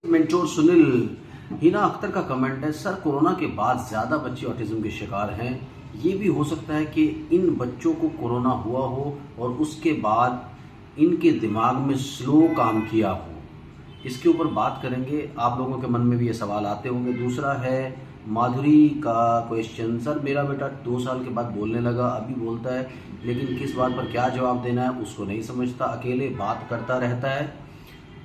Mentor Sunil. Hina Akhtar का comment है, sir corona के बाद ज़्यादा बच्चे ऑटिज्म के शिकार हैं। ये भी हो सकता है कि इन बच्चों को कोरोना हुआ हो और उसके बाद इनके दिमाग में स्लो काम किया हो। इसके ऊपर बात करेंगे। आप लोगों के मन में भी ये सवाल आते होंगे। दूसरा है माधुरी का क्वेश्चन, सर मेरा बेटा 2 साल के बाद बोलने लगा, अभी बोलता है लेकिन किस बात पर क्या जवाब देना है उसको नहीं समझता, अकेले बात करता रहता है।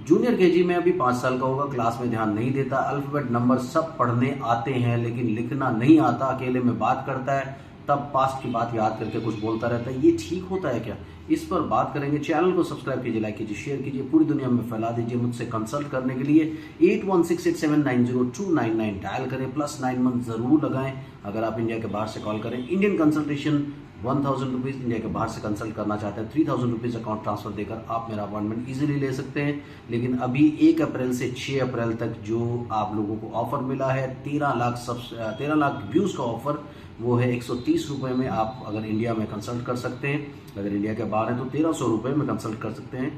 जूनियर केजी में अभी 5 साल का होगा, क्लास में ध्यान नहीं देता, अल्फ़ाबेट नंबर सब पढ़ने आते हैं लेकिन लिखना नहीं आता, अकेले में बात करता है, तब पास्ट की बात याद करके कुछ बोलता रहता है। ये ठीक होता है क्या? इस पर बात करेंगे। चैनल को सब्सक्राइब कीजिए, लाइक कीजिए, शेयर कीजिए, पूरी दुनिया में फैला दीजिए। मुझसे कंसल्ट करने के लिए 8168790299 डायल करें, +91 जरूर लगाएं। अगर आप इंडिया के बाहर से कॉल करें, इंडियन कंसल्टेशन 1000 रुपीज़, इंडिया के बाहर से कंसल्ट करना चाहते हैं 3000 रुपीज़ अकाउंट ट्रांसफर देकर आप मेरा अपॉइंटमेंट इजीली ले सकते हैं। लेकिन अभी 1 अप्रैल से 6 अप्रैल तक जो आप लोगों को ऑफर मिला है 13 लाख व्यूज़ का ऑफर, वो है 130 रुपये में। आप अगर इंडिया में कंसल्ट कर सकते हैं, अगर इंडिया के बाहर हैं तो 1300 रुपये में कंसल्ट कर सकते हैं।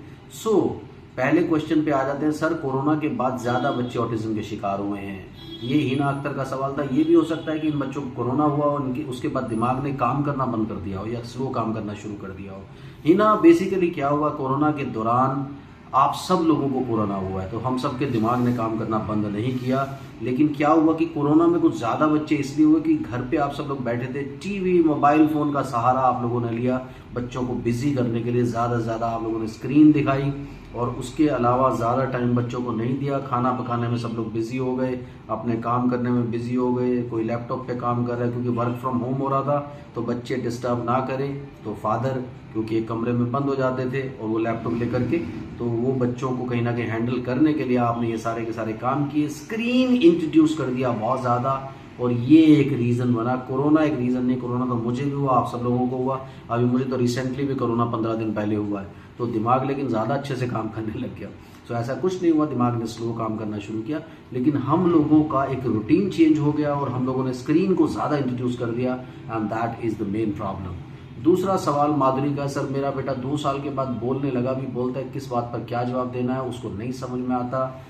पहले क्वेश्चन पे आ जाते हैं। सर कोरोना के बाद ज़्यादा बच्चे ऑटिज्म के शिकार हुए हैं, ये हिना अख्तर का सवाल था। ये भी हो सकता है कि इन बच्चों को कोरोना हुआ और उनकी उसके बाद दिमाग ने काम करना बंद कर दिया हो या स्लो काम करना शुरू कर दिया हो। हिना बेसिकली क्या हुआ, कोरोना के दौरान आप सब लोगों को कोरोना हुआ है तो हम सब के दिमाग ने काम करना बंद नहीं किया। लेकिन क्या हुआ कि कोरोना में कुछ ज़्यादा बच्चे इसलिए हुए कि घर पे आप सब लोग बैठे थे, टीवी मोबाइल फ़ोन का सहारा आप लोगों ने लिया बच्चों को बिजी करने के लिए। ज़्यादा से ज़्यादा आप लोगों ने स्क्रीन दिखाई और उसके अलावा ज़्यादा टाइम बच्चों को नहीं दिया। खाना पकाने में सब लोग बिजी हो गए, अपने काम करने में बिजी हो गए, कोई लैपटॉप पे काम कर रहा है क्योंकि वर्क फ्रॉम होम हो रहा था तो बच्चे डिस्टर्ब ना करें, तो फादर क्योंकि एक कमरे में बंद हो जाते थे और वो लैपटॉप लेकर के, तो वो बच्चों को कहीं ना कहीं हैंडल करने के लिए आपने ये सारे के सारे काम किए। स्क्रीन इंट्रोड्यूस कर दिया बहुत ज़्यादा और ये एक रीज़न बना। कोरोना एक रीज़न नहीं, कोरोना तो मुझे भी हुआ, आप सब लोगों को हुआ, अभी मुझे तो रिसेंटली भी कोरोना 15 दिन पहले हुआ है। तो दिमाग लेकिन ज़्यादा अच्छे से काम करने लग गया। तो ऐसा कुछ नहीं हुआ, दिमाग ने स्लो काम करना शुरू किया, लेकिन हम लोगों का एक रूटीन चेंज हो गया और हम लोगों ने स्क्रीन को ज़्यादा इंट्रोड्यूस कर दिया and that is the main problem. दूसरा सवाल माधुरी का, सर मेरा बेटा 2 साल के बाद बोलने लगा, भी बोलता है, किस बात पर क्या जवाब देना है उसको नहीं समझ में आता।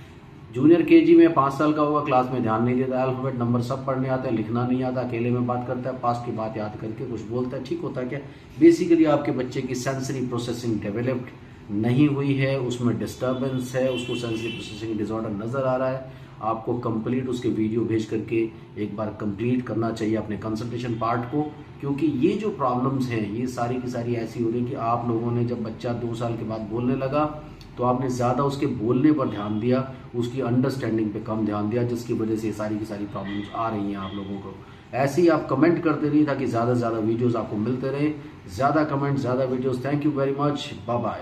जूनियर केजी में 5 साल का होगा, क्लास में ध्यान नहीं देता, अल्फ़ाबेट नंबर सब पढ़ने आते हैं, लिखना नहीं आता, अकेले में बात करता है, पास्ट की बात याद करके कुछ बोलता है। ठीक होता है क्या? बेसिकली आपके बच्चे की सेंसरी प्रोसेसिंग डेवलप्ड नहीं हुई है, उसमें डिस्टर्बेंस है, उसको सेंसरी प्रोसेसिंग डिसऑर्डर नज़र आ रहा है। आपको कंप्लीट उसके वीडियो भेज करके एक बार कंप्लीट करना चाहिए अपने कंसल्टेशन पार्ट को, क्योंकि ये जो प्रॉब्लम्स हैं ये सारी की सारी ऐसी हो रही कि आप लोगों ने जब बच्चा 2 साल के बाद बोलने लगा तो आपने ज़्यादा उसके बोलने पर ध्यान दिया, उसकी अंडरस्टैंडिंग पे कम ध्यान दिया, जिसकी वजह से ये सारी की सारी प्रॉब्लम्स आ रही हैं आप लोगों को। ऐसे ही आप कमेंट करते रहिए ताकि ज़्यादा से ज़्यादा वीडियोज़ आपको मिलते रहे। ज़्यादा कमेंट, ज़्यादा videos. Thank you very much, bye bye.